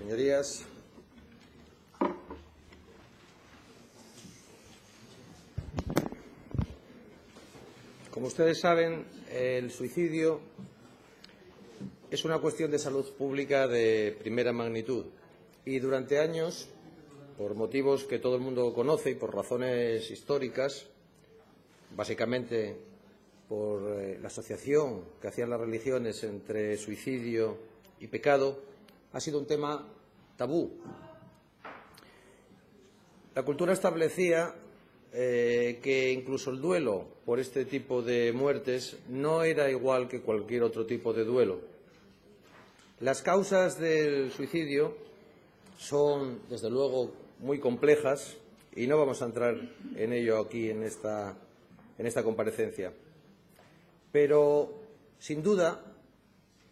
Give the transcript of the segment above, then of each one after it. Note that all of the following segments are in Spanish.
Señorías, como ustedes saben, el suicidio es una cuestión de salud pública de primera magnitud y durante años, por motivos que todo el mundo conoce y por razones históricas, básicamente por la asociación que hacían las religiones entre suicidio y pecado, ha sido un tema tabú. La cultura establecía que incluso el duelo por este tipo de muertes no era igual que cualquier otro tipo de duelo. Las causas del suicidio son, desde luego, muy complejas y no vamos a entrar en ello aquí en esta comparecencia. Pero, sin duda,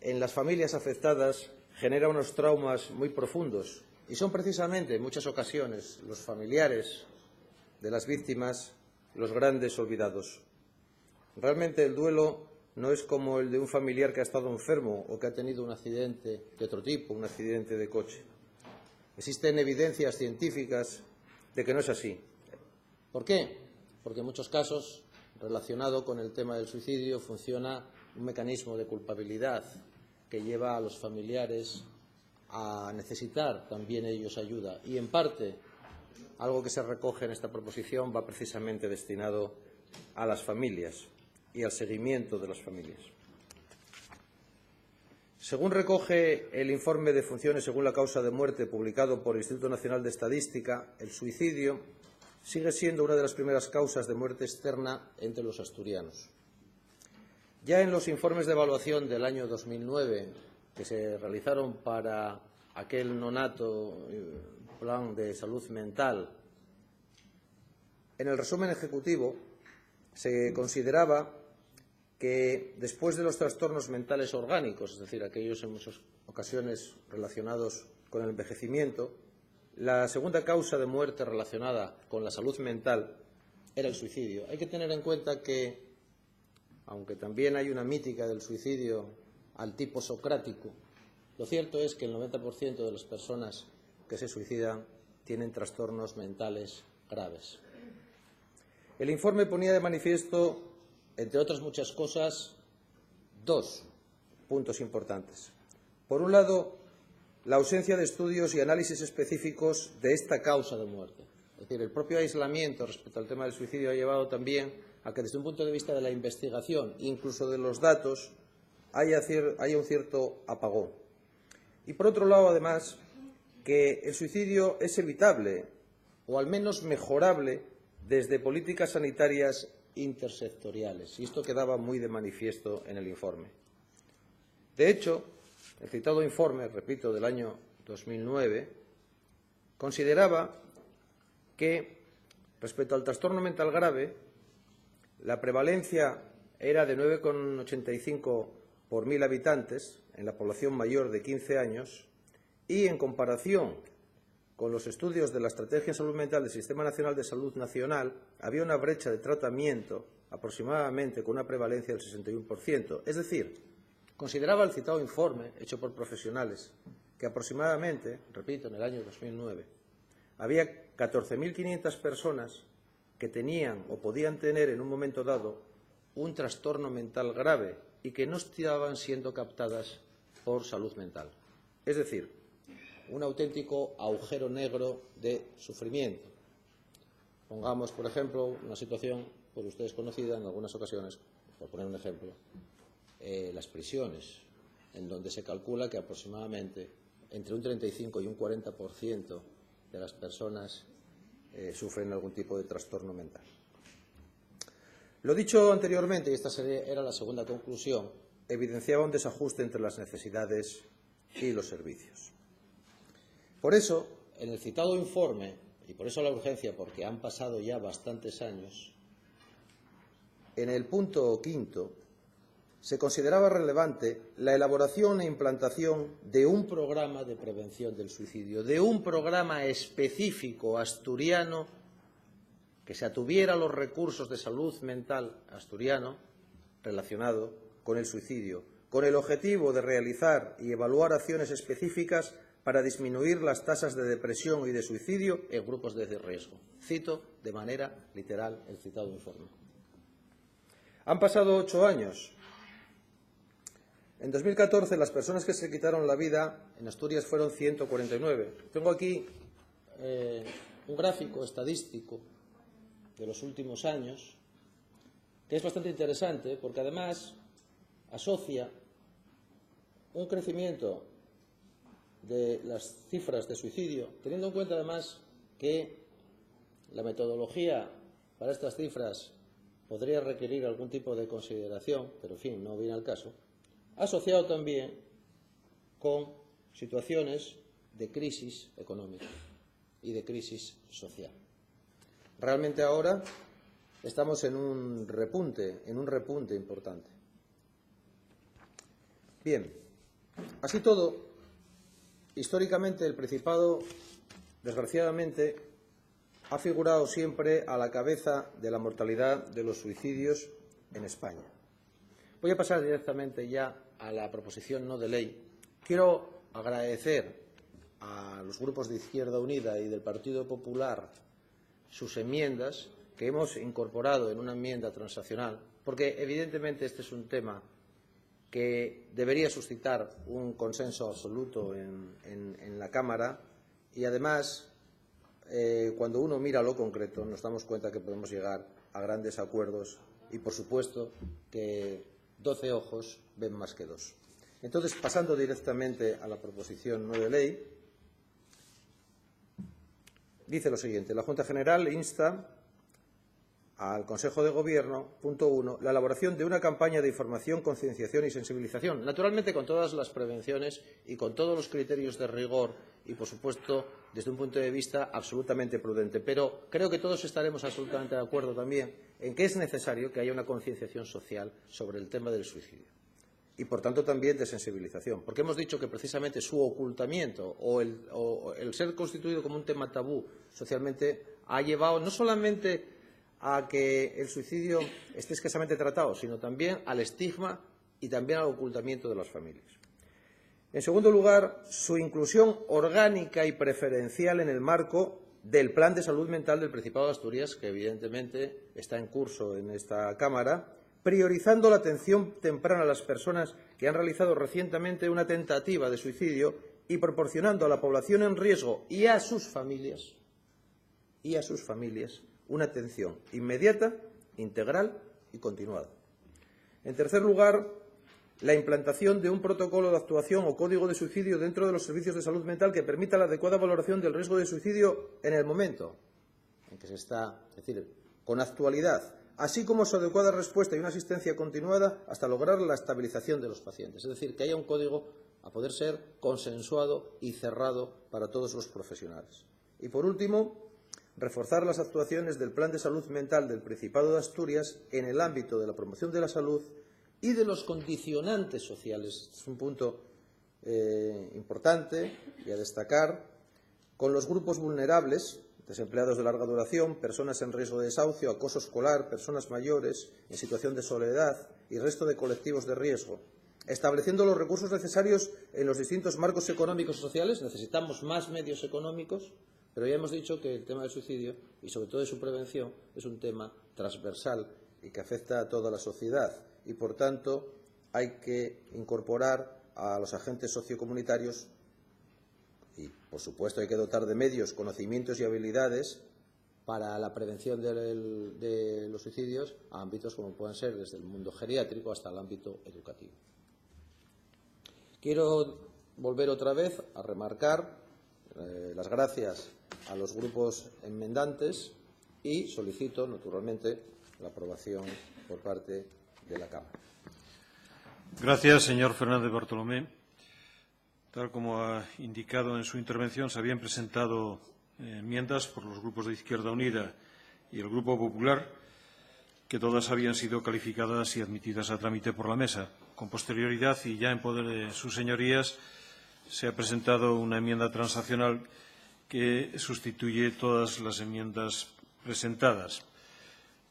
en las familias afectadas genera unos traumas muy profundos y son precisamente, en muchas ocasiones, los familiares de las víctimas los grandes olvidados. Realmente el duelo no es como el de un familiar que ha estado enfermo o que ha tenido un accidente de otro tipo, un accidente de coche. Existen evidencias científicas de que no es así. ¿Por qué? Porque en muchos casos, relacionado con el tema del suicidio, funciona un mecanismo de culpabilidad que lleva a los familiares a necesitar también ellos ayuda. Y, en parte, algo que se recoge en esta proposición va precisamente destinado a las familias y al seguimiento de las familias. Según recoge el informe de funciones según la causa de muerte publicado por el Instituto Nacional de Estadística, el suicidio sigue siendo una de las primeras causas de muerte externa entre los asturianos. Ya en los informes de evaluación del año 2009, que se realizaron para aquel nonato plan de salud mental, en el resumen ejecutivo se consideraba que después de los trastornos mentales orgánicos, es decir, aquellos en muchas ocasiones relacionados con el envejecimiento, la segunda causa de muerte relacionada con la salud mental era el suicidio. Hay que tener en cuenta que, aunque también hay una mítica del suicidio al tipo socrático, lo cierto es que el 90% de las personas que se suicidan tienen trastornos mentales graves. El informe ponía de manifiesto, entre otras muchas cosas, dos puntos importantes. Por un lado, la ausencia de estudios y análisis específicos de esta causa de muerte. Es decir, el propio aislamiento respecto al tema del suicidio ha llevado también a que, desde un punto de vista de la investigación, incluso de los datos, haya un cierto apagón. Y, por otro lado, además, que el suicidio es evitable, o al menos mejorable, desde políticas sanitarias intersectoriales. Y esto quedaba muy de manifiesto en el informe. De hecho, el citado informe, repito, del año 2009, consideraba que, respecto al trastorno mental grave, la prevalencia era de 9,85 por 1.000 habitantes en la población mayor de 15 años y, en comparación con los estudios de la Estrategia de Salud Mental del Sistema Nacional de Salud Nacional, había una brecha de tratamiento aproximadamente con una prevalencia del 61%. Es decir, consideraba el citado informe, hecho por profesionales, que aproximadamente, repito, en el año 2009, había 14.500 personas que tenían o podían tener en un momento dado un trastorno mental grave y que no estaban siendo captadas por salud mental. Es decir, un auténtico agujero negro de sufrimiento. Pongamos, por ejemplo, una situación por ustedes conocida en algunas ocasiones, por poner un ejemplo, las prisiones, en donde se calcula que aproximadamente entre un 35 y un 40% de las personas sufren algún tipo de trastorno mental. Lo dicho anteriormente, y esta era la segunda conclusión, evidenciaba un desajuste entre las necesidades y los servicios. Por eso, en el citado informe, y por eso la urgencia, porque han pasado ya bastantes años, en el punto 5 se consideraba relevante la elaboración e implantación de un programa de prevención del suicidio, de un programa específico asturiano que se atuviera a los recursos de salud mental asturiano relacionado con el suicidio, con el objetivo de realizar y evaluar acciones específicas para disminuir las tasas de depresión y de suicidio en grupos de riesgo. Cito de manera literal el citado informe. Han pasado 8 años. En 2014, las personas que se quitaron la vida en Asturias fueron 149. Tengo aquí un gráfico estadístico de los últimos años que es bastante interesante porque además asocia un crecimiento de las cifras de suicidio, teniendo en cuenta además que la metodología para estas cifras podría requerir algún tipo de consideración, pero en fin, no viene al caso, asociado también con situaciones de crisis económica y de crisis social. Realmente ahora estamos en un repunte importante. Bien, así todo, históricamente el Principado, desgraciadamente, ha figurado siempre a la cabeza de la mortalidad de los suicidios en España. Voy a pasar directamente ya a la proposición no de ley. Quiero agradecer a los grupos de Izquierda Unida y del Partido Popular sus enmiendas que hemos incorporado en una enmienda transaccional, porque evidentemente este es un tema que debería suscitar un consenso absoluto en la Cámara y además cuando uno mira lo concreto nos damos cuenta que podemos llegar a grandes acuerdos y por supuesto que 12 ojos ven más que 2. Entonces, pasando directamente a la proposición no de ley, dice lo siguiente: la Junta General insta al Consejo de Gobierno, punto 1, la elaboración de una campaña de información, concienciación y sensibilización, naturalmente con todas las prevenciones y con todos los criterios de rigor y, por supuesto, desde un punto de vista absolutamente prudente. Pero creo que todos estaremos absolutamente de acuerdo también en que es necesario que haya una concienciación social sobre el tema del suicidio y, por tanto, también de sensibilización, porque hemos dicho que precisamente su ocultamiento o el ser constituido como un tema tabú socialmente ha llevado no solamente a que el suicidio esté escasamente tratado, sino también al estigma y también al ocultamiento de las familias. En segundo lugar, su inclusión orgánica y preferencial en el marco del Plan de Salud Mental del Principado de Asturias, que evidentemente está en curso en esta Cámara, priorizando la atención temprana a las personas que han realizado recientemente una tentativa de suicidio y proporcionando a la población en riesgo y a sus familias una atención inmediata, integral y continuada. En tercer lugar, la implantación de un protocolo de actuación o código de suicidio dentro de los servicios de salud mental que permita la adecuada valoración del riesgo de suicidio en el momento en que se está, es decir, con actualidad, así como su adecuada respuesta y una asistencia continuada hasta lograr la estabilización de los pacientes. Es decir, que haya un código a poder ser consensuado y cerrado para todos los profesionales. Y, por último, reforzar las actuaciones del Plan de Salud Mental del Principado de Asturias en el ámbito de la promoción de la salud y de los condicionantes sociales. Es un punto importante y a destacar, con los grupos vulnerables, desempleados de larga duración, personas en riesgo de desahucio, acoso escolar, personas mayores en situación de soledad y resto de colectivos de riesgo, estableciendo los recursos necesarios en los distintos marcos económicos y sociales. Necesitamos más medios económicos, pero ya hemos dicho que el tema del suicidio y sobre todo de su prevención es un tema transversal y que afecta a toda la sociedad y, por tanto, hay que incorporar a los agentes sociocomunitarios y, por supuesto, hay que dotar de medios, conocimientos y habilidades para la prevención de los suicidios a ámbitos como pueden ser desde el mundo geriátrico hasta el ámbito educativo. Quiero volver otra vez a remarcar las gracias a los grupos enmendantes y solicito, naturalmente, la aprobación por parte de la Cámara. Gracias, señor Fernández Bartolomé. Tal como ha indicado en su intervención, se habían presentado enmiendas por los grupos de Izquierda Unida y el Grupo Popular, que todas habían sido calificadas y admitidas a trámite por la Mesa. Con posterioridad y ya en poder de sus señorías, se ha presentado una enmienda transaccional que sustituye todas las enmiendas presentadas.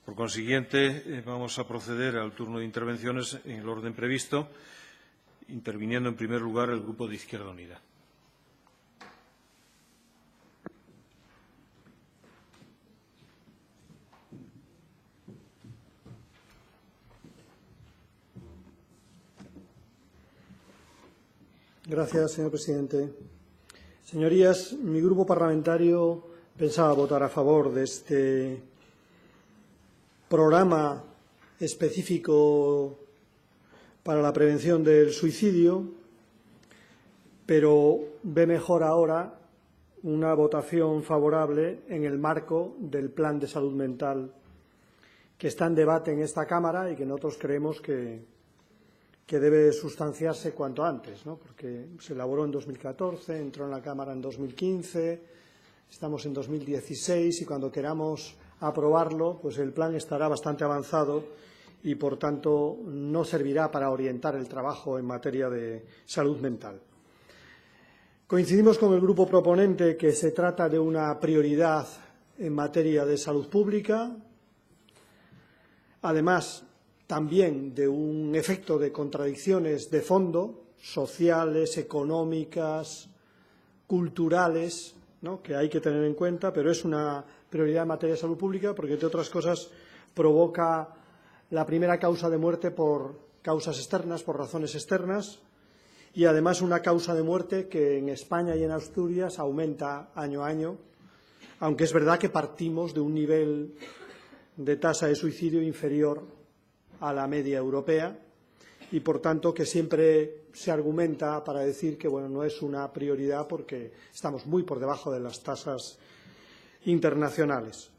Por consiguiente, vamos a proceder al turno de intervenciones en el orden previsto, interviniendo en primer lugar el Grupo de Izquierda Unida. Gracias, señor presidente. Señorías, mi grupo parlamentario pensaba votar a favor de este programa específico para la prevención del suicidio, pero ve mejor ahora una votación favorable en el marco del Plan de Salud Mental que está en debate en esta Cámara y que nosotros creemos que debe sustanciarse cuanto antes, ¿no? Porque se elaboró en 2014, entró en la Cámara en 2015, estamos en 2016 y cuando queramos aprobarlo, pues el plan estará bastante avanzado y, por tanto, no servirá para orientar el trabajo en materia de salud mental. Coincidimos con el grupo proponente que se trata de una prioridad en materia de salud pública, además también de un efecto de contradicciones de fondo, sociales, económicas, culturales, ¿no?, que hay que tener en cuenta, pero es una prioridad en materia de salud pública porque, entre otras cosas, provoca la primera causa de muerte por causas externas, por razones externas, y además una causa de muerte que en España y en Asturias aumenta año a año, aunque es verdad que partimos de un nivel de tasa de suicidio inferior a la media europea y, por tanto, que siempre se argumenta para decir que no es una prioridad porque estamos muy por debajo de las tasas internacionales.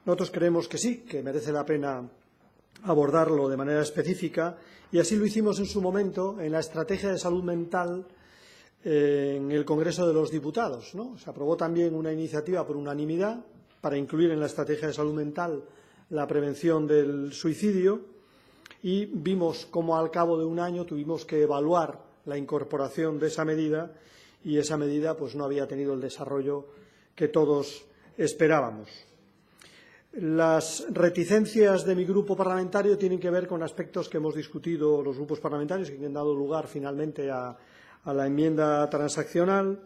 Nosotros creemos que sí, que merece la pena abordarlo de manera específica y así lo hicimos en su momento en la Estrategia de Salud Mental en el Congreso de los Diputados, ¿no? Se aprobó también una iniciativa por unanimidad para incluir en la Estrategia de Salud Mental la prevención del suicidio y vimos cómo al cabo de un año tuvimos que evaluar la incorporación de esa medida y esa medida pues no había tenido el desarrollo que todos esperábamos. Las reticencias de mi grupo parlamentario tienen que ver con aspectos que hemos discutido los grupos parlamentarios y que han dado lugar finalmente a la enmienda transaccional.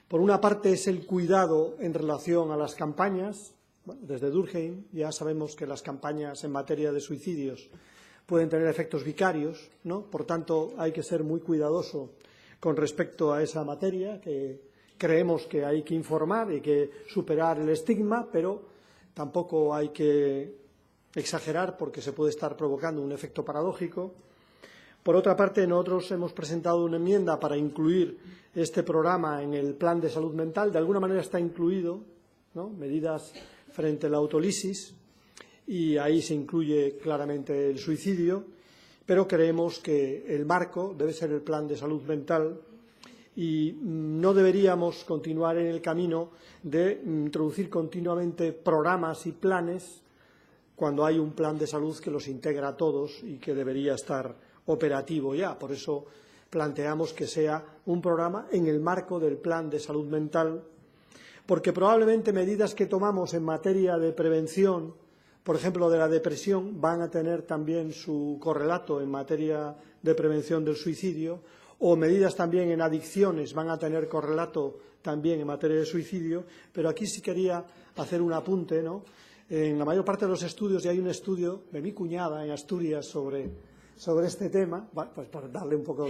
Por una parte es el cuidado en relación a las campañas. Desde Durkheim ya sabemos que las campañas en materia de suicidios pueden tener efectos vicarios, ¿no? Por tanto, hay que ser muy cuidadoso con respecto a esa materia, que creemos que hay que informar y que superar el estigma, pero tampoco hay que exagerar porque se puede estar provocando un efecto paradójico. Por otra parte, nosotros hemos presentado una enmienda para incluir este programa en el Plan de Salud Mental. De alguna manera está incluido, ¿no?, medidas frente a la autolisis, y ahí se incluye claramente el suicidio, pero creemos que el marco debe ser el Plan de Salud Mental y no deberíamos continuar en el camino de introducir continuamente programas y planes cuando hay un plan de salud que los integra a todos y que debería estar operativo ya. Por eso planteamos que sea un programa en el marco del Plan de Salud Mental, porque probablemente medidas que tomamos en materia de prevención, por ejemplo, de la depresión, van a tener también su correlato en materia de prevención del suicidio, o medidas también en adicciones van a tener correlato también en materia de suicidio, pero aquí sí quería hacer un apunte, ¿no? En la mayor parte de los estudios, y hay un estudio de mi cuñada en Asturias sobre este tema, pues para darle un poco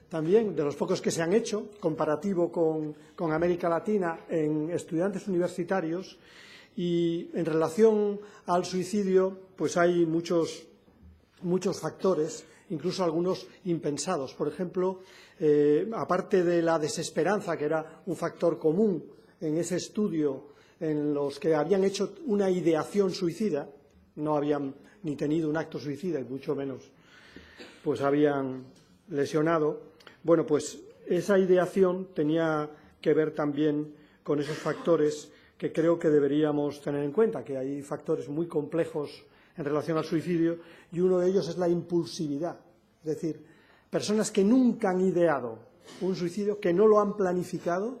también de los pocos que se han hecho, comparativo con América Latina en estudiantes universitarios, y en relación al suicidio, pues hay muchos factores, incluso algunos impensados. Por ejemplo, aparte de la desesperanza, que era un factor común en ese estudio, en los que habían hecho una ideación suicida, no habían ni tenido un acto suicida y mucho menos pues habían lesionado. Bueno, pues esa ideación tenía que ver también con esos factores que creo que deberíamos tener en cuenta, que hay factores muy complejos en relación al suicidio y uno de ellos es la impulsividad. Es decir, personas que nunca han ideado un suicidio, que no lo han planificado,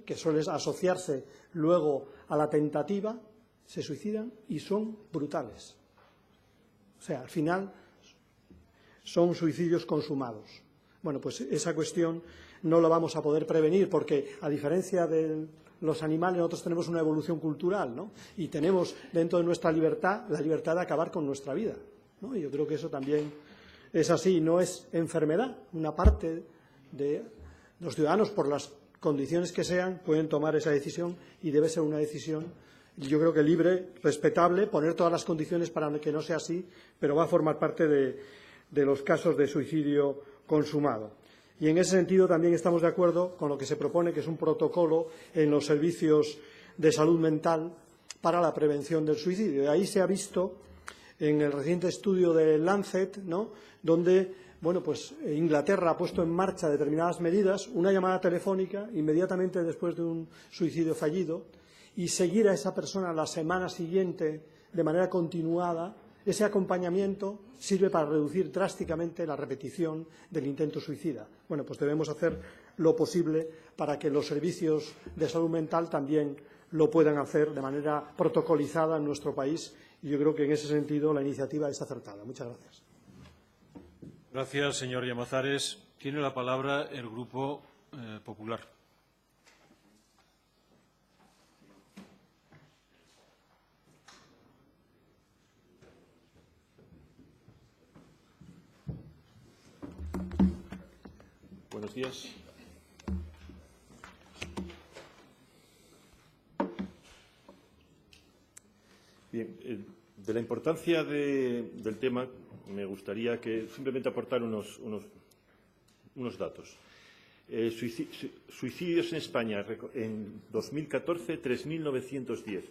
que suele asociarse luego a la tentativa, se suicidan y son brutales. O sea, al final son suicidios consumados. Bueno, pues esa cuestión no la vamos a poder prevenir porque, a diferencia de los animales, nosotros tenemos una evolución cultural, ¿no? Y tenemos dentro de nuestra libertad la libertad de acabar con nuestra vida, ¿no? Y yo creo que eso también es así, no es enfermedad. Una parte de los ciudadanos, por las condiciones que sean, pueden tomar esa decisión y debe ser una decisión, yo creo que libre, respetable, poner todas las condiciones para que no sea así, pero va a formar parte de los casos de suicidio consumado. Y en ese sentido también estamos de acuerdo con lo que se propone, que es un protocolo en los servicios de salud mental para la prevención del suicidio. Y ahí se ha visto en el reciente estudio de Lancet, ¿no?, donde Inglaterra ha puesto en marcha determinadas medidas, una llamada telefónica inmediatamente después de un suicidio fallido y seguir a esa persona la semana siguiente de manera continuada. Ese acompañamiento sirve para reducir drásticamente la repetición del intento suicida. Bueno, pues debemos hacer lo posible para que los servicios de salud mental también lo puedan hacer de manera protocolizada en nuestro país, y yo creo que en ese sentido la iniciativa es acertada. Muchas gracias. Gracias, señor Llamazares. Tiene la palabra el Grupo Popular. Buenos días. Bien, de la importancia del tema me gustaría simplemente aportar unos datos. Suicidios en España en 2014, 3.910.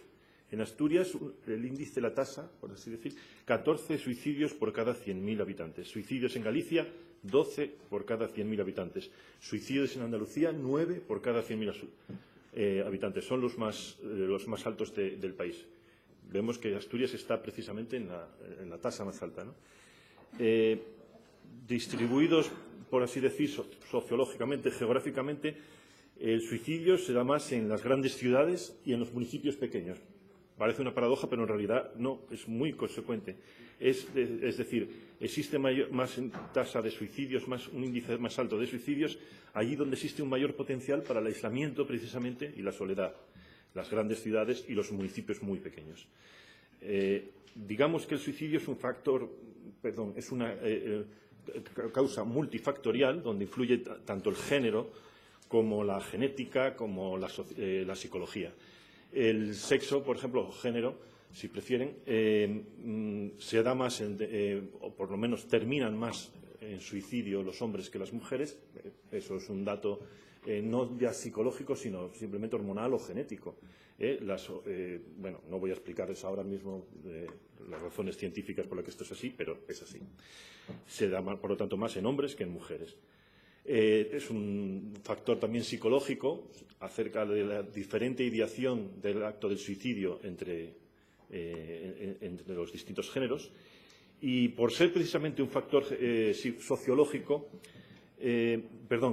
En Asturias, el índice, la tasa, por así decir, 14 suicidios por cada 100.000 habitantes. Suicidios en Galicia, 12 por cada 100.000 habitantes. Suicidios en Andalucía, 9 por cada 100.000 habitantes. Son los más altos del país. Vemos que Asturias está precisamente en la tasa más alta, ¿no? Distribuidos, por así decir, sociológicamente, geográficamente, el suicidio se da más en las grandes ciudades y en los municipios pequeños. Parece una paradoja, pero en realidad no, es muy consecuente. Es decir, existe más tasa de suicidios, un índice más alto de suicidios, allí donde existe un mayor potencial para el aislamiento, precisamente, y la soledad. Las grandes ciudades y los municipios muy pequeños. Digamos que el suicidio es es una causa multifactorial, donde influye tanto el género como la genética, como la psicología. El sexo, por ejemplo, o género, si prefieren, se da más, o por lo menos terminan más en suicidio los hombres que las mujeres. Eso es un dato no ya psicológico, sino simplemente hormonal o genético. No voy a explicarles ahora mismo las razones científicas por las que esto es así, pero es así. Se da, por lo tanto, más en hombres que en mujeres. Es un factor también psicológico acerca de la diferente ideación del acto del suicidio entre los distintos géneros, y por ser precisamente un factor sociológico,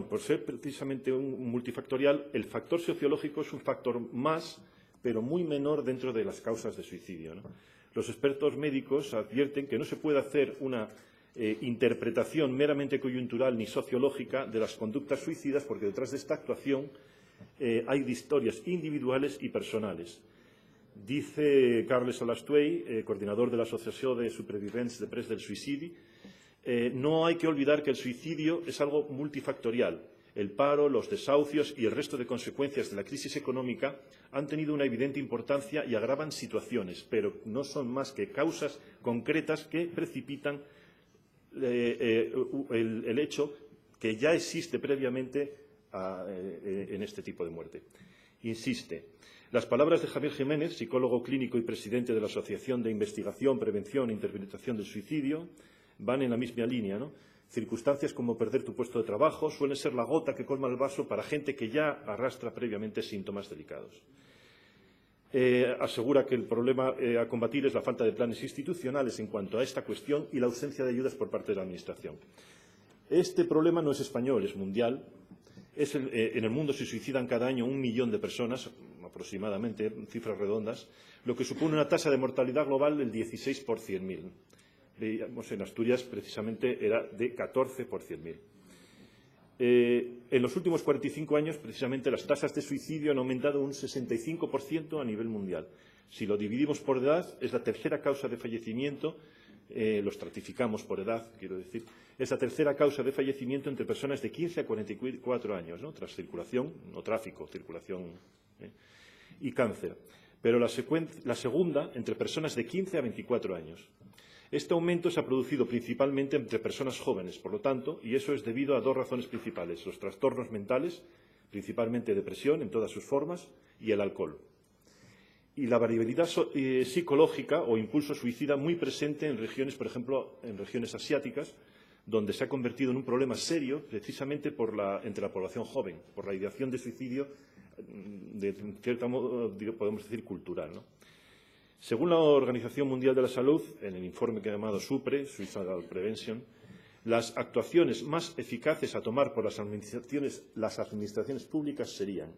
por ser precisamente un multifactorial, el factor sociológico es un factor más, pero muy menor dentro de las causas de suicidio, ¿no? Los expertos médicos advierten que no se puede hacer una interpretación meramente coyuntural ni sociológica de las conductas suicidas, porque detrás de esta actuación hay historias individuales y personales. Dice Carles Alastuey, coordinador de la Asociación de Supervivents Després del Suïcidi, no hay que olvidar que el suicidio es algo multifactorial. El paro, los desahucios y el resto de consecuencias de la crisis económica han tenido una evidente importancia y agravan situaciones, pero no son más que causas concretas que precipitan el hecho que ya existe previamente en este tipo de muerte. Insiste. Las palabras de Javier Jiménez, psicólogo clínico y presidente de la Asociación de Investigación, Prevención e Interpretación del Suicidio, van en la misma línea, ¿no? Circunstancias como perder tu puesto de trabajo suelen ser la gota que colma el vaso para gente que ya arrastra previamente síntomas delicados. Asegura que el problema a combatir es la falta de planes institucionales en cuanto a esta cuestión y la ausencia de ayudas por parte de la Administración. Este problema no es español, es mundial. En el mundo se suicidan cada año 1 millón de personas, aproximadamente, cifras redondas, lo que supone una tasa de mortalidad global del 16 por 100.000. Veíamos en Asturias, precisamente, era de 14 por 100.000. En los últimos 45 años, precisamente, las tasas de suicidio han aumentado un 65% a nivel mundial. Si lo dividimos por edad, es la tercera causa de fallecimiento lo estratificamos por edad, quiero decir, es la tercera causa de fallecimiento entre personas de 15 a 44 años, ¿no? Tras circulación, no tráfico, circulación y cáncer. Pero la segunda entre personas de 15 a 24 años. Este aumento se ha producido principalmente entre personas jóvenes, por lo tanto, y eso es debido a dos razones principales: los trastornos mentales, principalmente depresión en todas sus formas, y el alcohol. Y la variabilidad psicológica o impulso suicida muy presente en regiones, por ejemplo, en regiones asiáticas, donde se ha convertido en un problema serio precisamente entre la población joven, por la ideación de suicidio, de cierto modo, podemos decir, cultural, ¿no? Según la Organización Mundial de la Salud, en el informe que ha llamado SUPRE, Suicidal Prevention, las actuaciones más eficaces a tomar por las administraciones públicas serían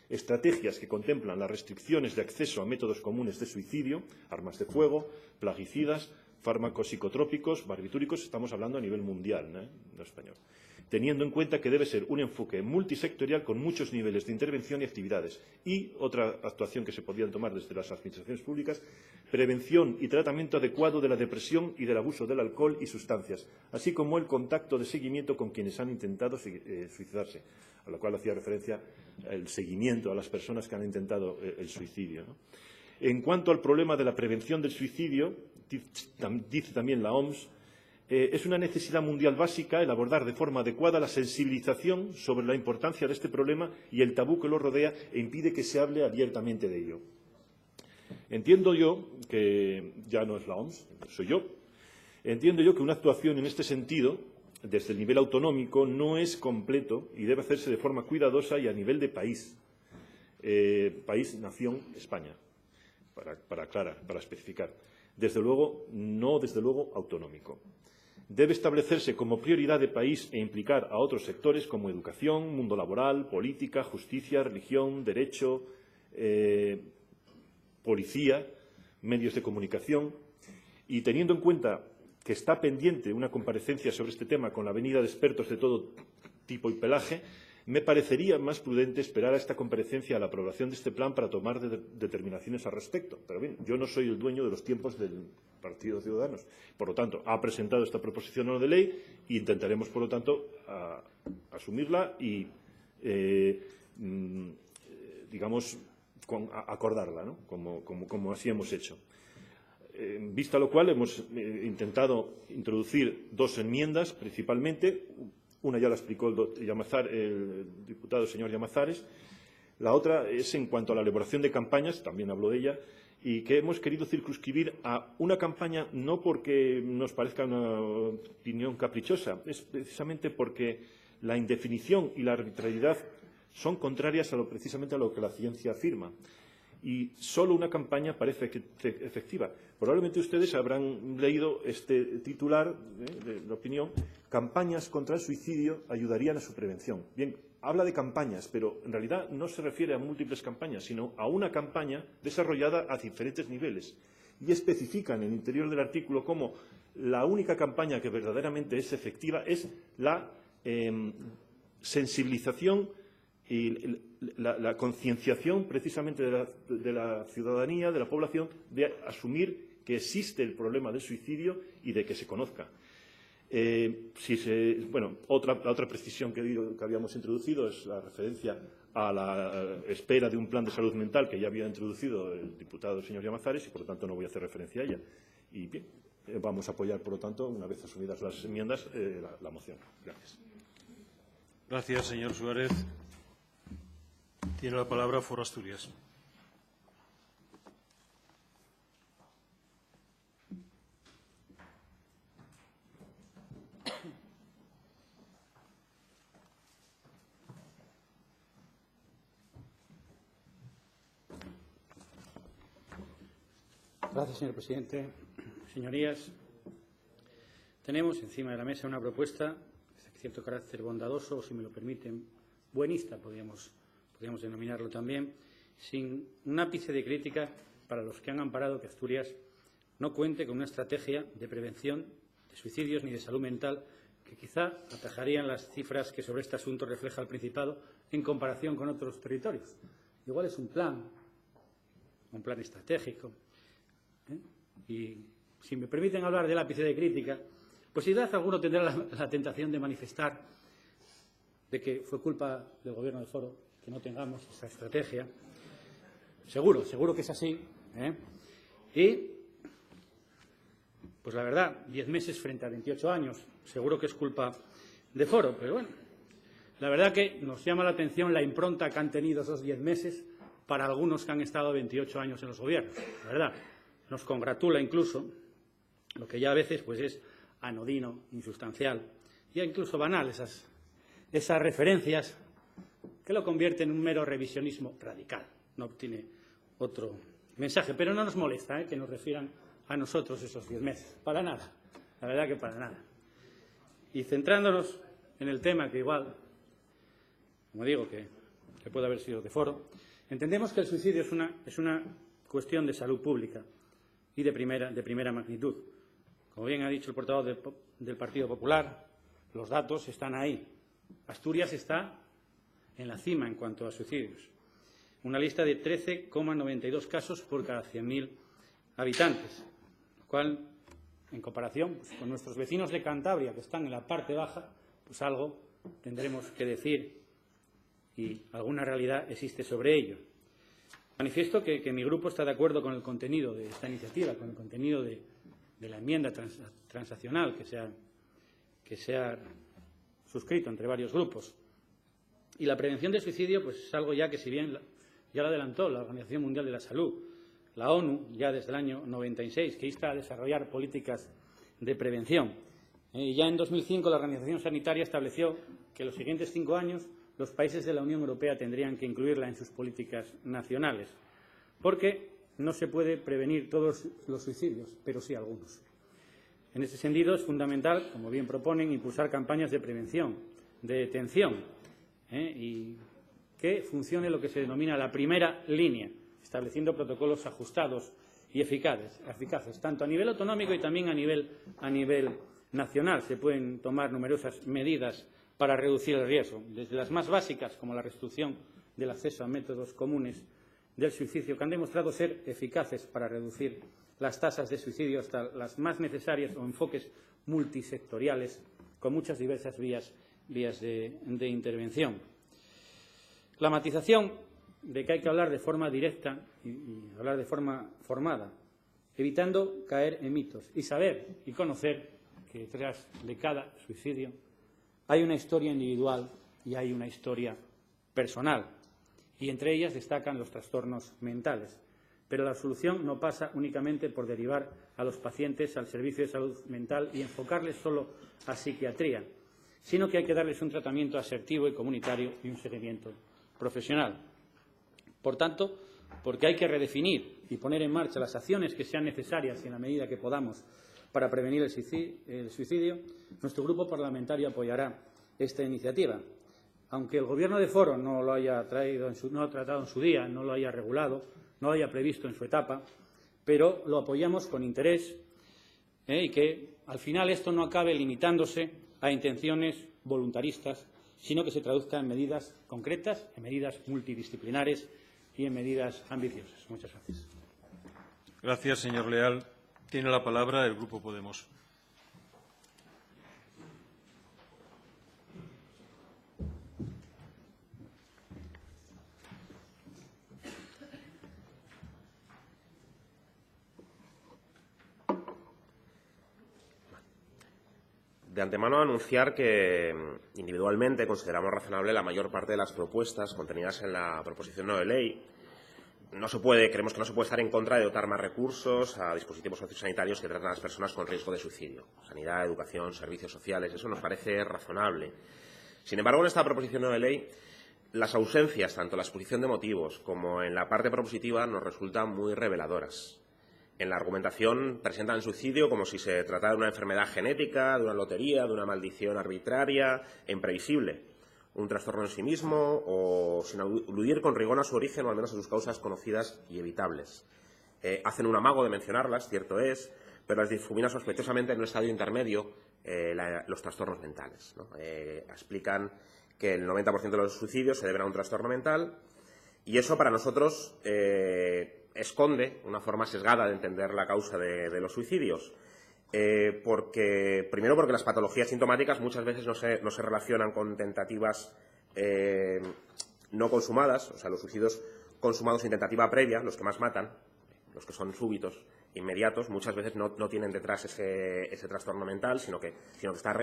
estrategias que contemplan las restricciones de acceso a métodos comunes de suicidio, armas de fuego, plaguicidas, fármacos psicotrópicos, barbitúricos, estamos hablando a nivel mundial, no español, teniendo en cuenta que debe ser un enfoque multisectorial con muchos niveles de intervención y actividades. Y otra actuación que se podrían tomar desde las administraciones públicas: prevención y tratamiento adecuado de la depresión y del abuso del alcohol y sustancias, así como el contacto de seguimiento con quienes han intentado suicidarse, a lo cual hacía referencia el seguimiento a las personas que han intentado el suicidio, ¿no? En cuanto al problema de la prevención del suicidio, dice también la OMS, es una necesidad mundial básica el abordar de forma adecuada la sensibilización sobre la importancia de este problema y el tabú que lo rodea e impide que se hable abiertamente de ello. Entiendo yo que, ya no es la OMS, soy yo, entiendo yo que una actuación en este sentido, desde el nivel autonómico, no es completo y debe hacerse de forma cuidadosa y a nivel de país, nación, España, para aclarar, para especificar. Desde luego, no desde luego autonómico. Debe establecerse como prioridad de país e implicar a otros sectores como educación, mundo laboral, política, justicia, religión, derecho, policía, medios de comunicación. Y teniendo en cuenta que está pendiente una comparecencia sobre este tema con la venida de expertos de todo tipo y pelaje, me parecería más prudente esperar a esta comparecencia a la aprobación de este plan para tomar determinaciones al respecto. Pero bien, yo no soy el dueño de los tiempos del Partido de Ciudadanos. Por lo tanto, ha presentado esta proposición no de ley e intentaremos, por lo tanto, asumirla y, digamos, acordarla, ¿no? Como así hemos hecho. Vista lo cual, hemos intentado introducir dos enmiendas, principalmente. Una ya la explicó el diputado señor Llamazares. La otra es en cuanto a la elaboración de campañas, también habló de ella, y que hemos querido circunscribir a una campaña no porque nos parezca una opinión caprichosa, es precisamente porque la indefinición y la arbitrariedad son contrarias precisamente a lo que la ciencia afirma. Y solo una campaña parece efectiva. Probablemente ustedes habrán leído este titular de la opinión: campañas contra el suicidio ayudarían a su prevención. Bien, habla de campañas, pero en realidad no se refiere a múltiples campañas, sino a una campaña desarrollada a diferentes niveles. Y especifica en el interior del artículo cómo la única campaña que verdaderamente es efectiva es la sensibilización y la concienciación precisamente de la ciudadanía, de la población, de asumir que existe el problema del suicidio y de que se conozca. La otra precisión que habíamos introducido es la referencia a la espera de un plan de salud mental que ya había introducido el diputado señor Llamazares y, por lo tanto, no voy a hacer referencia a ella. Y bien, vamos a apoyar, por lo tanto, una vez asumidas las enmiendas, la moción. Gracias. Gracias, señor Suárez. Tiene la palabra For Asturias. Gracias, señor presidente. Señorías, tenemos encima de la mesa una propuesta de cierto carácter bondadoso, o si me lo permiten, buenista, podríamos denominarlo también, sin un ápice de crítica para los que han amparado que Asturias no cuente con una estrategia de prevención de suicidios ni de salud mental que quizá atajarían las cifras que sobre este asunto refleja el Principado en comparación con otros territorios. Igual es un plan estratégico, y si me permiten hablar del ápice de crítica, pues quizás alguno tendrá la tentación de manifestar de que fue culpa del Gobierno de Foro que no tengamos esa estrategia. Seguro que es así, ¿eh? Y, pues la verdad, 10 meses frente a 28 años, seguro que es culpa de Foro, pero bueno, la verdad que nos llama la atención la impronta que han tenido esos 10 meses para algunos que han estado 28 años en los gobiernos, la verdad. Nos congratula incluso, lo que ya a veces pues es anodino, insustancial, y incluso banal, esas referencias que lo convierten en un mero revisionismo radical. No tiene otro mensaje, pero no nos molesta que nos refieran a nosotros esos 10 meses, para nada, la verdad que para nada. Y centrándonos en el tema que igual, como digo, que puede haber sido de Foro, entendemos que el suicidio es una cuestión de salud pública y de primera magnitud. Como bien ha dicho el portavoz del Partido Popular, los datos están ahí. Asturias está en la cima en cuanto a suicidios. Una lista de 13,92 casos por cada 100.000 habitantes, lo cual, en comparación pues, con nuestros vecinos de Cantabria, que están en la parte baja, pues algo tendremos que decir y alguna realidad existe sobre ello. Manifiesto que mi grupo está de acuerdo con el contenido de esta iniciativa, con el contenido de la enmienda transaccional que se ha suscrito entre varios grupos. Y la prevención del suicidio pues, es algo ya que, si bien ya lo adelantó la Organización Mundial de la Salud, la ONU, ya desde el año 96, que insta a desarrollar políticas de prevención. Ya en 2005 la Organización Sanitaria estableció que en los siguientes 5 años los países de la Unión Europea tendrían que incluirla en sus políticas nacionales, porque no se puede prevenir todos los suicidios, pero sí algunos. En ese sentido es fundamental, como bien proponen, impulsar campañas de prevención, de detención, y que funcione lo que se denomina la primera línea, estableciendo protocolos ajustados y eficaces, tanto a nivel autonómico y también a nivel nacional. Se pueden tomar numerosas medidas para reducir el riesgo, desde las más básicas, como la restricción del acceso a métodos comunes del suicidio, que han demostrado ser eficaces para reducir las tasas de suicidio, hasta las más necesarias o enfoques multisectoriales con muchas diversas vías de intervención. La matización de que hay que hablar de forma directa y hablar de forma formada, evitando caer en mitos y saber y conocer que detrás de cada suicidio hay una historia individual y hay una historia personal, y entre ellas destacan los trastornos mentales. Pero la solución no pasa únicamente por derivar a los pacientes al servicio de salud mental y enfocarles solo a psiquiatría, sino que hay que darles un tratamiento asertivo y comunitario y un seguimiento profesional. Por tanto, porque hay que redefinir y poner en marcha las acciones que sean necesarias y en la medida que podamos para prevenir el suicidio, nuestro grupo parlamentario apoyará esta iniciativa. Aunque el Gobierno de Foro no lo haya tratado en su día, no lo haya regulado, no lo haya previsto en su etapa, pero lo apoyamos con interés y que al final esto no acabe limitándose a intenciones voluntaristas, sino que se traduzca en medidas concretas, en medidas multidisciplinares y en medidas ambiciosas. Muchas gracias. Gracias, señor Leal. Tiene la palabra el Grupo Podemos. De antemano, anunciar que individualmente consideramos razonable la mayor parte de las propuestas contenidas en la proposición no de ley. Creemos que no se puede estar en contra de dotar más recursos a dispositivos sociosanitarios que tratan a las personas con riesgo de suicidio. Sanidad, educación, servicios sociales, eso nos parece razonable. Sin embargo, en esta proposición no de ley, las ausencias, tanto en la exposición de motivos como en la parte propositiva, nos resultan muy reveladoras. En la argumentación presentan el suicidio como si se tratara de una enfermedad genética, de una lotería, de una maldición arbitraria e imprevisible, un trastorno en sí mismo o sin aludir con rigor a su origen o al menos a sus causas conocidas y evitables. Hacen un amago de mencionarlas, cierto es, pero las difumina sospechosamente en un estadio intermedio los trastornos mentales, ¿no? Explican que el 90% de los suicidios se deben a un trastorno mental y eso para nosotros esconde una forma sesgada de entender la causa de los suicidios. Primero porque las patologías sintomáticas muchas veces no se relacionan con tentativas no consumadas, o sea, los suicidios consumados sin tentativa previa, los que más matan, los que son súbitos, inmediatos, muchas veces no tienen detrás ese trastorno mental, sino que está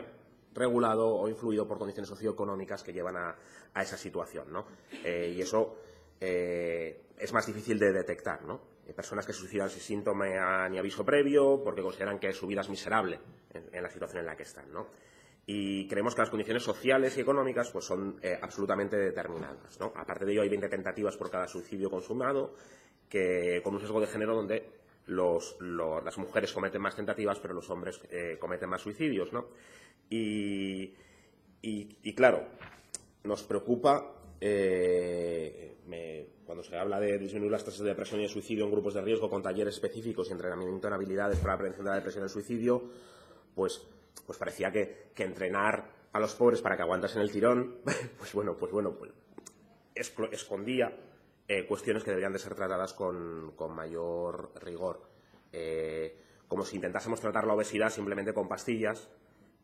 regulado o influido por condiciones socioeconómicas que llevan a esa situación, ¿no? Y eso es más difícil de detectar, ¿no? Personas que se suicidan sin síntoma ni aviso previo porque consideran que su vida es miserable en la situación en la que están, ¿no? Y creemos que las condiciones sociales y económicas pues, son absolutamente determinadas, ¿no? Aparte de ello, hay 20 tentativas por cada suicidio consumado, con un sesgo de género donde las mujeres cometen más tentativas, pero los hombres cometen más suicidios, ¿no? Y claro, nos preocupa cuando se habla de disminuir las tasas de depresión y de suicidio en grupos de riesgo con talleres específicos y entrenamiento en habilidades para la prevención de la depresión y el suicidio, pues parecía que entrenar a los pobres para que aguantasen el tirón, pues escondía cuestiones que deberían de ser tratadas con mayor rigor. Como si intentásemos tratar la obesidad simplemente con pastillas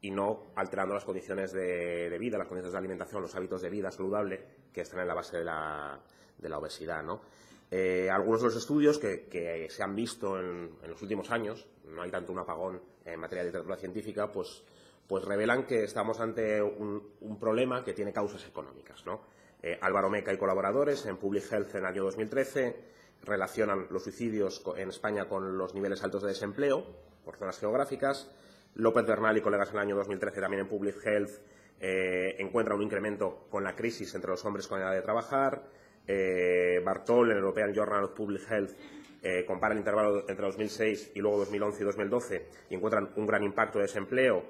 y no alterando las condiciones de vida, las condiciones de alimentación, los hábitos de vida saludable que están en la base de la obesidad, ¿no? Algunos de los estudios que se han visto en los últimos años, no hay tanto un apagón en materia de literatura científica, pues revelan que estamos ante un problema que tiene causas económicas, ¿no? Álvaro Meca y colaboradores en Public Health en el año 2013 relacionan los suicidios en España con los niveles altos de desempleo por zonas geográficas. López Bernal y colegas en el año 2013 también en Public Health encuentran un incremento con la crisis entre los hombres con edad de trabajar. Bartol en el European Journal of Public Health compara el intervalo entre 2006 y luego 2011 y 2012 y encuentran un gran impacto de desempleo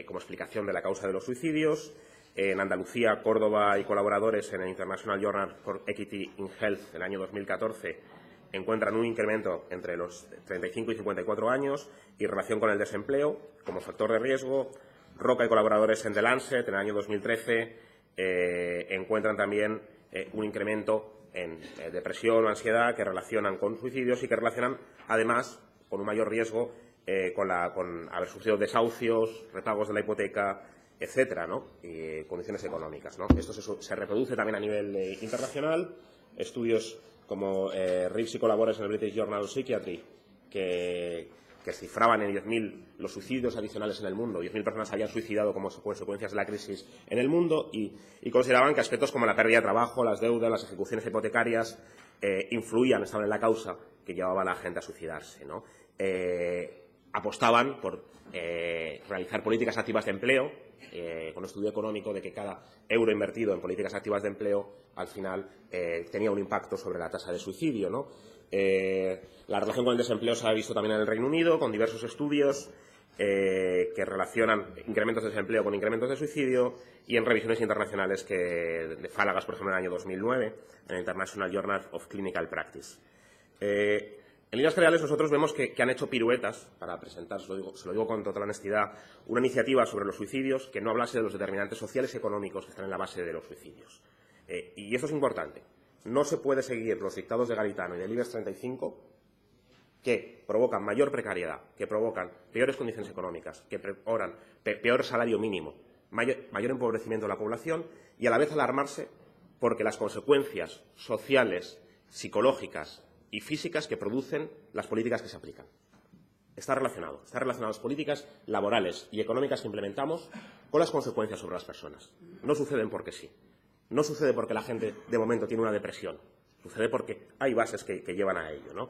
como explicación de la causa de los suicidios. En Andalucía, Córdoba y colaboradores en el International Journal for Equity in Health en el año 2014 encuentran un incremento entre los 35 y 54 años y relación con el desempleo como factor de riesgo. Roca y colaboradores en The Lancet en el año 2013 encuentran también un incremento en depresión o ansiedad que relacionan con suicidios y que relacionan además con un mayor riesgo con haber sufrido desahucios, repagos de la hipoteca, etcétera, ¿no? Y condiciones económicas, ¿no? Esto se reproduce también a nivel internacional. Estudios como Reeves y colaboradores en el British Journal of Psychiatry que cifraban en 10.000 los suicidios adicionales en el mundo. 10.000 personas habían suicidado como consecuencias de la crisis en el mundo y consideraban que aspectos como la pérdida de trabajo, las deudas, las ejecuciones hipotecarias estaban en la causa que llevaba a la gente a suicidarse, ¿no? Apostaban por realizar políticas activas de empleo, con un estudio económico de que cada euro invertido en políticas activas de empleo al final tenía un impacto sobre la tasa de suicidio, ¿no? La relación con el desempleo se ha visto también en el Reino Unido, con diversos estudios que relacionan incrementos de desempleo con incrementos de suicidio y en revisiones internacionales de Fálagas, por ejemplo, en el año 2009, en el International Journal of Clinical Practice. En líneas generales, nosotros vemos que han hecho piruetas para presentar, se lo digo con total honestidad, una iniciativa sobre los suicidios que no hablase de los determinantes sociales y económicos que están en la base de los suicidios. Y eso es importante. No se puede seguir los dictados de Garitano y del IBEX 35 que provocan mayor precariedad, que provocan peores condiciones económicas, que provocan peor salario mínimo, mayor empobrecimiento de la población y a la vez alarmarse porque las consecuencias sociales, psicológicas y físicas que producen las políticas que se aplican. Está relacionado las políticas laborales y económicas que implementamos con las consecuencias sobre las personas. No suceden porque sí. No sucede porque la gente, de momento, tiene una depresión. Sucede porque hay bases que llevan a ello, ¿no?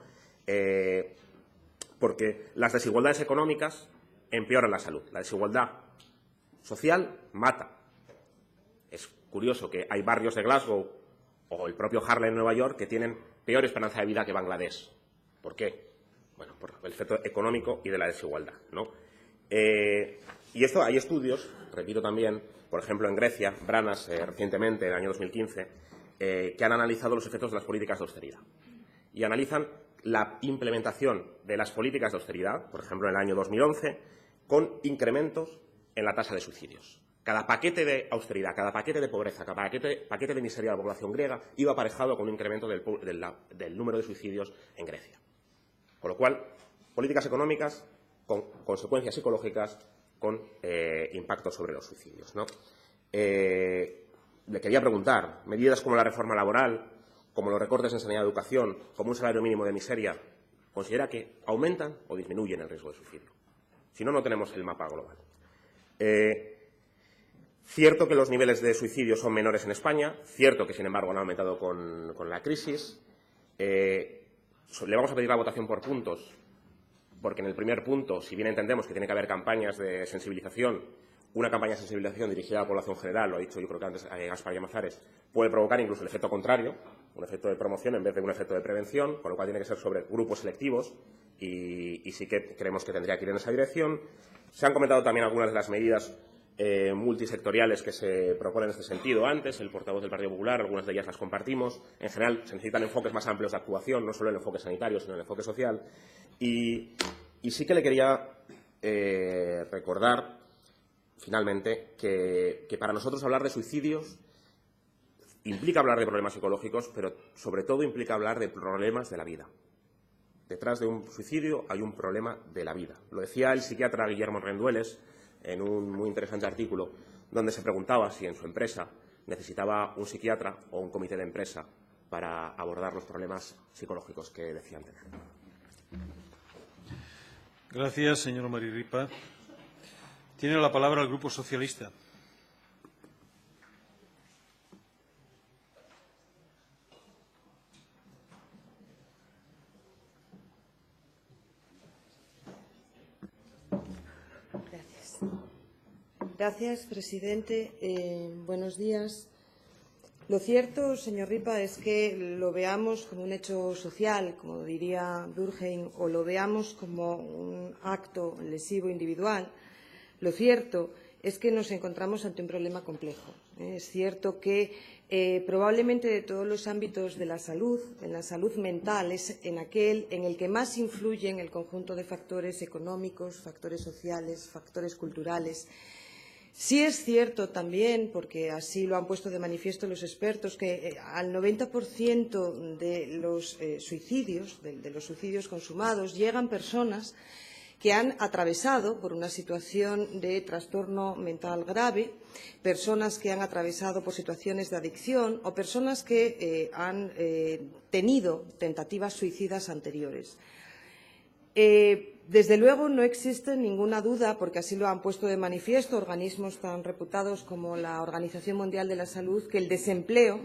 Porque las desigualdades económicas empeoran la salud. La desigualdad social mata. Es curioso que hay barrios de Glasgow o el propio Harlem en Nueva York que tienen peor esperanza de vida que Bangladesh. ¿Por qué? Bueno, por el efecto económico y de la desigualdad, ¿no? Y esto hay estudios, repito también, por ejemplo en Grecia, Branas recientemente, en el año 2015, que han analizado los efectos de las políticas de austeridad. Y analizan la implementación de las políticas de austeridad, por ejemplo en el año 2011, con incrementos en la tasa de suicidios. Cada paquete de austeridad, cada paquete de pobreza, cada paquete de miseria de la población griega iba aparejado con un incremento del número de suicidios en Grecia. Con lo cual, políticas económicas con consecuencias psicológicas, con impacto sobre los suicidios, ¿no? Le quería preguntar, medidas como la reforma laboral, como los recortes en sanidad y educación, como un salario mínimo de miseria, ¿considera que aumentan o disminuyen el riesgo de suicidio? Si no, no tenemos el mapa global. Cierto que los niveles de suicidio son menores en España, cierto que, sin embargo, han aumentado con la crisis. Le vamos a pedir la votación por puntos, porque en el primer punto, si bien entendemos que tiene que haber campañas de sensibilización, una campaña de sensibilización dirigida a la población general, lo ha dicho yo creo que antes Gaspar Llamazares, puede provocar incluso el efecto contrario, un efecto de promoción en vez de un efecto de prevención, con lo cual tiene que ser sobre grupos selectivos y sí que creemos que tendría que ir en esa dirección. Se han comentado también algunas de las medidas multisectoriales que se proponen en este sentido antes, el portavoz del Partido Popular, algunas de ellas las compartimos. En general, se necesitan enfoques más amplios de actuación, no solo el enfoque sanitario, sino el enfoque social. Y sí que le quería recordar, finalmente, que para nosotros hablar de suicidios implica hablar de problemas psicológicos, pero sobre todo implica hablar de problemas de la vida. Detrás de un suicidio hay un problema de la vida. Lo decía el psiquiatra Guillermo Rendueles en un muy interesante artículo donde se preguntaba si en su empresa necesitaba un psiquiatra o un comité de empresa para abordar los problemas psicológicos que decían tener. Gracias, señor Marirripa. Tiene la palabra el Grupo Socialista. Gracias, presidente. Buenos días. Lo cierto, señor Ripa, es que lo veamos como un hecho social, como diría Durkheim, o lo veamos como un acto lesivo individual. Lo cierto es que nos encontramos ante un problema complejo. Es cierto que probablemente de todos los ámbitos de la salud, en la salud mental es en aquel en el que más influyen el conjunto de factores económicos, factores sociales, factores culturales. Sí es cierto también, porque así lo han puesto de manifiesto los expertos, que al 90% de los suicidios, de los suicidios consumados, llegan personas que han atravesado por una situación de trastorno mental grave, personas que han atravesado por situaciones de adicción o personas que han tenido tentativas suicidas anteriores. Desde luego, no existe ninguna duda, porque así lo han puesto de manifiesto organismos tan reputados como la Organización Mundial de la Salud, que el desempleo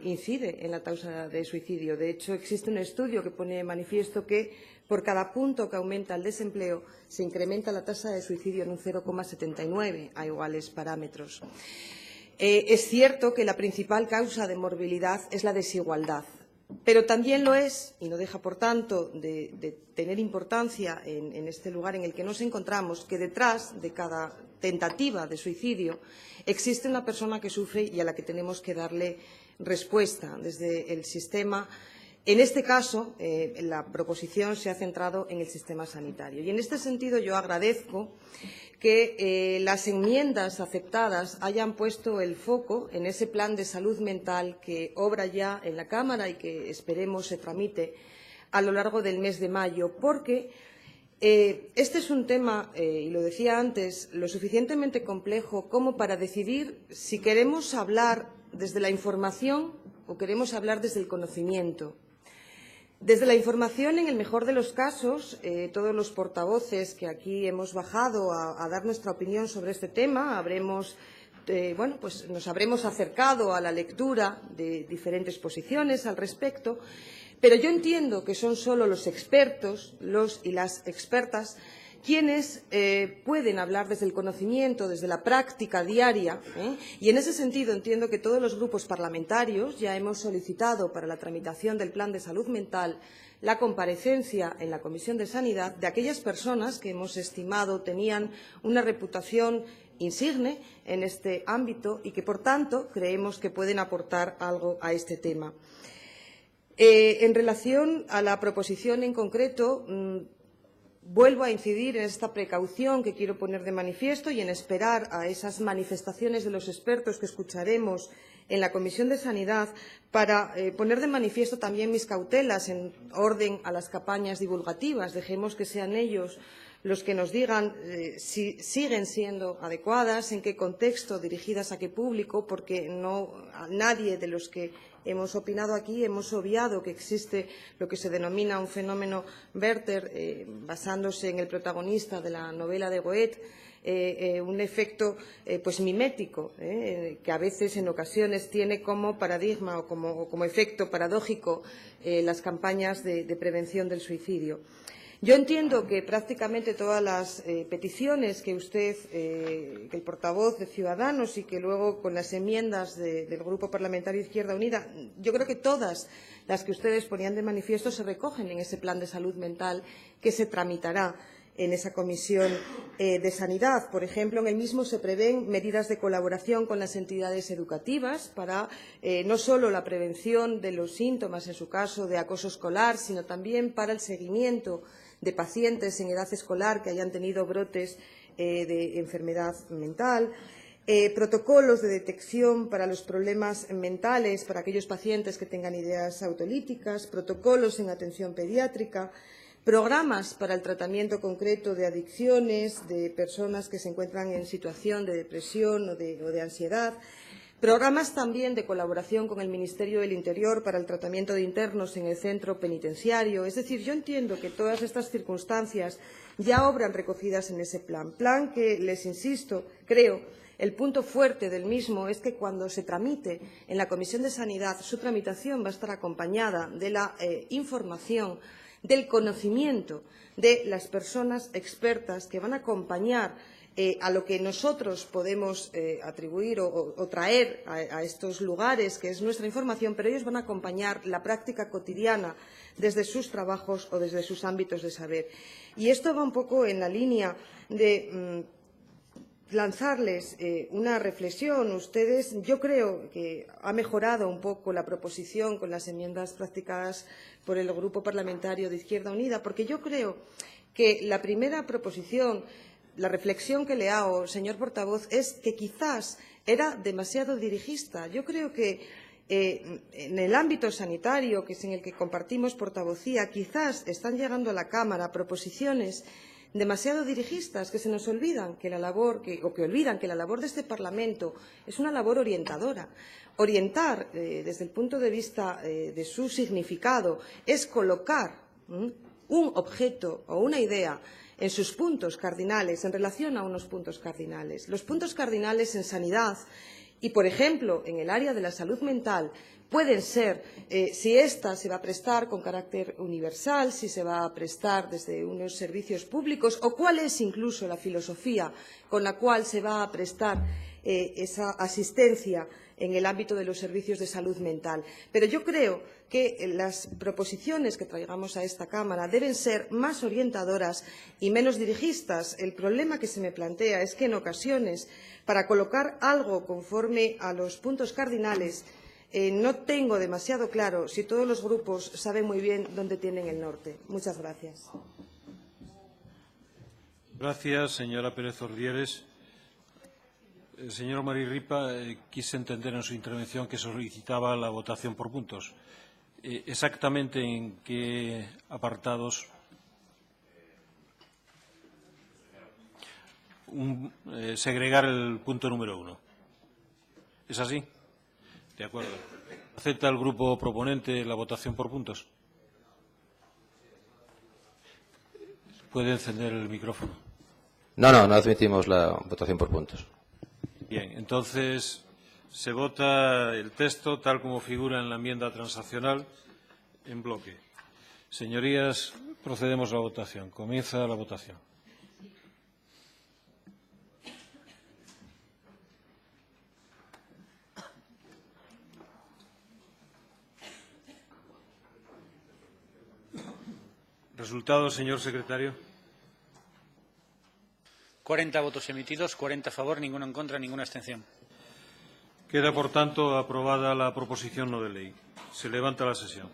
incide en la tasa de suicidio. De hecho, existe un estudio que pone de manifiesto que por cada punto que aumenta el desempleo se incrementa la tasa de suicidio en un 0,79 a iguales parámetros. Es cierto que la principal causa de morbilidad es la desigualdad. Pero también lo es, y no deja, por tanto, de tener importancia en este lugar en el que nos encontramos, que detrás de cada tentativa de suicidio existe una persona que sufre y a la que tenemos que darle respuesta desde el sistema. En este caso, la proposición se ha centrado en el sistema sanitario. Y en este sentido yo agradezco que las enmiendas aceptadas hayan puesto el foco en ese plan de salud mental que obra ya en la Cámara y que esperemos se tramite a lo largo del mes de mayo, porque este es un tema, y lo decía antes, lo suficientemente complejo como para decidir si queremos hablar desde la información o queremos hablar desde el conocimiento. Desde la información, en el mejor de los casos, todos los portavoces que aquí hemos bajado a dar nuestra opinión sobre este tema, nos habremos acercado a la lectura de diferentes posiciones al respecto, pero yo entiendo que son solo los expertos, los y las expertas, quienes pueden hablar desde el conocimiento, desde la práctica diaria, y en ese sentido entiendo que todos los grupos parlamentarios ya hemos solicitado para la tramitación del Plan de Salud Mental la comparecencia en la Comisión de Sanidad de aquellas personas que hemos estimado tenían una reputación insigne en este ámbito y que, por tanto, creemos que pueden aportar algo a este tema. En relación a la proposición en concreto, Vuelvo a incidir en esta precaución que quiero poner de manifiesto y en esperar a esas manifestaciones de los expertos que escucharemos en la Comisión de Sanidad para poner de manifiesto también mis cautelas en orden a las campañas divulgativas. Dejemos que sean ellos los que nos digan si siguen siendo adecuadas, en qué contexto, dirigidas a qué público, porque nadie de los que hemos opinado aquí hemos obviado que existe lo que se denomina un fenómeno Werther, basándose en el protagonista de la novela de Goethe, un efecto mimético, que a veces, en ocasiones, tiene como paradigma o como efecto paradójico las campañas de prevención del suicidio. Yo entiendo que prácticamente todas las peticiones que usted, que el portavoz de Ciudadanos y que luego con las enmiendas del Grupo Parlamentario Izquierda Unida, yo creo que todas las que ustedes ponían de manifiesto se recogen en ese plan de salud mental que se tramitará en esa Comisión de Sanidad. Por ejemplo, en el mismo se prevén medidas de colaboración con las entidades educativas para no solo la prevención de los síntomas, en su caso, de acoso escolar, sino también para el seguimiento de pacientes en edad escolar que hayan tenido brotes de enfermedad mental, protocolos de detección para los problemas mentales para aquellos pacientes que tengan ideas autolíticas, protocolos en atención pediátrica, programas para el tratamiento concreto de adicciones de personas que se encuentran en situación de depresión o de ansiedad, programas también de colaboración con el Ministerio del Interior para el tratamiento de internos en el centro penitenciario. Es decir, yo entiendo que todas estas circunstancias ya obran recogidas en ese plan. Plan que, les insisto, creo, el punto fuerte del mismo es que cuando se tramite en la Comisión de Sanidad, su tramitación va a estar acompañada de la información, del conocimiento de las personas expertas que van a acompañar a lo que nosotros podemos atribuir o traer a estos lugares, que es nuestra información, pero ellos van a acompañar la práctica cotidiana desde sus trabajos o desde sus ámbitos de saber. Y esto va un poco en la línea de lanzarles una reflexión. Ustedes, yo creo que ha mejorado un poco la proposición con las enmiendas practicadas por el Grupo Parlamentario de Izquierda Unida, porque yo creo que la primera proposición, la reflexión que le hago, señor portavoz, es que quizás era demasiado dirigista. Yo creo que en el ámbito sanitario, que es en el que compartimos portavocía, quizás están llegando a la Cámara proposiciones demasiado dirigistas, que se nos olvidan que la labor, que olvidan que la labor de este Parlamento es una labor orientadora. Orientar, desde el punto de vista de su significado, es colocar un objeto o una idea en sus puntos cardinales, en relación a unos puntos cardinales. Los puntos cardinales en sanidad y, por ejemplo, en el área de la salud mental, pueden ser si ésta se va a prestar con carácter universal, si se va a prestar desde unos servicios públicos o cuál es incluso la filosofía con la cual se va a prestar esa asistencia en el ámbito de los servicios de salud mental. Pero yo creo que las proposiciones que traigamos a esta Cámara deben ser más orientadoras y menos dirigistas. El problema que se me plantea es que en ocasiones, para colocar algo conforme a los puntos cardinales, no tengo demasiado claro si todos los grupos saben muy bien dónde tienen el norte. Muchas gracias. Gracias, señora Pérez Ordieres. Señor Marirripa, quise entender en su intervención que solicitaba la votación por puntos. ¿Exactamente en qué apartados? Segregar el punto número 1. ¿Es así? De acuerdo. ¿Acepta el grupo proponente la votación por puntos? ¿Puede encender el micrófono? No admitimos la votación por puntos. Bien, entonces se vota el texto tal como figura en la enmienda transaccional en bloque. Señorías, procedemos a la votación. Comienza la votación. Resultado, señor secretario. 40 votos emitidos, 40 a favor, ninguno en contra, ninguna abstención. Queda, por tanto, aprobada la proposición no de ley. Se levanta la sesión.